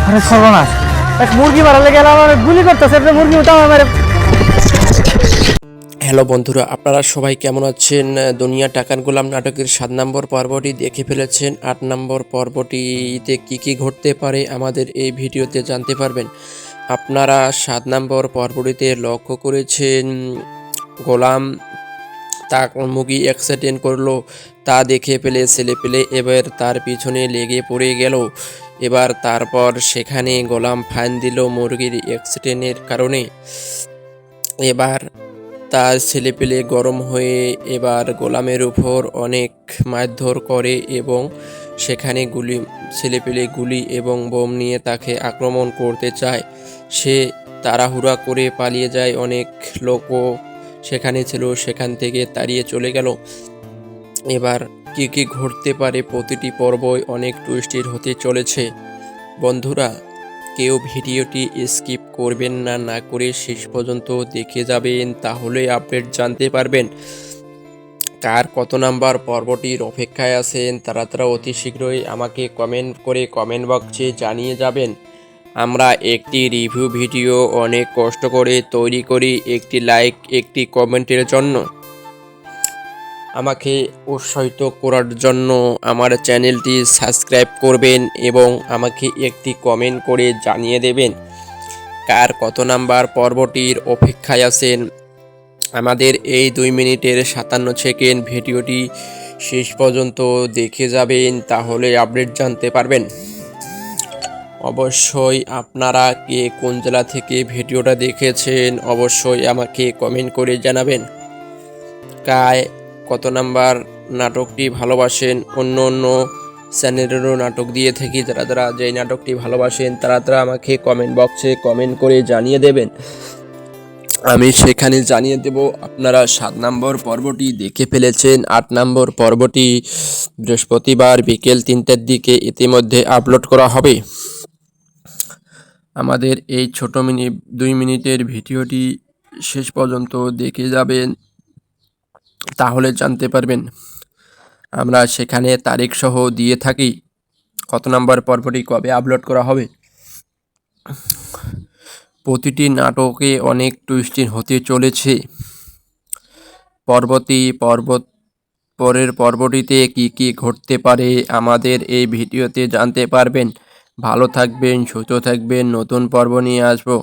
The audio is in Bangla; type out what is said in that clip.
আরে সর্বনাশ, এক মুরগি মারালে গেল আমার গুলি করতেছে, একটা মুরগি উঠাও আমার। হ্যালো বন্ধুরা, আপনারা সবাই কেমন আছেন? দুনিয়া টাকার গোলাম নাটকের 7 নম্বর পর্বটি দেখে ফেলেছেন। 8 নম্বর পর্বটিতে কি কি ঘটতে পারে আমাদের এই ভিডিওতে জানতে পারবেন। আপনারা 7 নম্বর পর্বটিতে লক্ষ্য করেছেন গোলাম তা মুরগি অ্যাক্সিডেন্ট করলো, তা দেখে পেলে ছেলে পেলে এবার তার পিছনে লেগে পড়ে গেল। এবার তারপর সেখানে গোলাম ফাইন দিল মুরগির অ্যাক্সিডেন্টের কারণে। এবার তার ছেলেপেলে গরম হয়ে এবার গোলামের উপর অনেক মারধর করে এবং সেখানে ছেলেপেলে গুলি এবং বোম নিয়ে তাকে আক্রমণ করতে চায়। সে তাড়াহুড়া করে পালিয়ে যায়, অনেক লোকও সেখানে ছিল, সেখান থেকে তাড়িয়ে চলে গেল। এবার কি কি ঘটতে পারে প্রতিটি পর্বই অনেক টুইস্টেড হতে চলেছে। বন্ধুরা, কেউ ভিডিওটি স্কিপ করবেন না, না করে শেষ পর্যন্ত দেখে যাবেন, তাহলে আপডেট জানতে পারবেন। কার কত নাম্বার পর্বটির অপেক্ষায় আছেন তারা অতি শীঘ্রই আমাকে কমেন্ট করে কমেন্ট বক্সে জানিয়ে যাবেন। আমরা একটি রিভিউ ভিডিও অনেক কষ্ট করে তৈরি করি একটি লাইক একটি কমেন্টের জন্য। আমাকে উৎসাহিত করার জন্য আমার চ্যানেলটি সাবস্ক্রাইব করবেন এবং আমাকে একটি কমেন্ট করে জানিয়ে দেবেন কার কত নাম্বার পর্বটির অপেক্ষায় আছেন। আমাদের এই 2 মিনিটের 57 সেকেন্ড ভিডিওটি শেষ পর্যন্ত দেখে যাবেন, তাহলে আপডেট জানতে পারবেন। অবশ্যই আপনারা কে কোন জেলা থেকে ভিডিওটা দেখেছেন অবশ্যই আমাকে কমেন্ট করে জানাবেন। কায় কত নাম্বার নাটকটি ভালোবাসেন, অন্য অন্য চ্যানেলেরও নাটক দিয়ে থাকি, যারা যেই নাটকটি ভালোবাসেন তারা আমাকে কমেন্ট বক্সে কমেন্ট করে জানিয়ে দেবেন, আমি সেখানে জানিয়ে দেব। আপনারা 7 নম্বর পর্বটি দেখে ফেলেছেন। 8 নম্বর পর্বটি বৃহস্পতিবার বিকেল 3টার দিকে ইতিমধ্যে আপলোড করা হবে। আমাদের এই ছোট 2 মিনিটের ভিডিওটি শেষ পর্যন্ত দেখে যাবেন, তাহলে জানতে পারবেন। আমরা সেখানে তারিখ সহ দিয়ে থাকি কত নাম্বার পর্বটি কবে আপলোড করা হবে। প্রতিটি নাটকে অনেক টুইস্টিং হতে চলেছে। পরের পর্বটিতে কি কি ঘটতে পারে আমাদের এই ভিডিওতে জানতে পারবেন। ভালো থাকবেন, সুস্থ থাকবেন, নতুন পর্ব নিয়ে আসবো।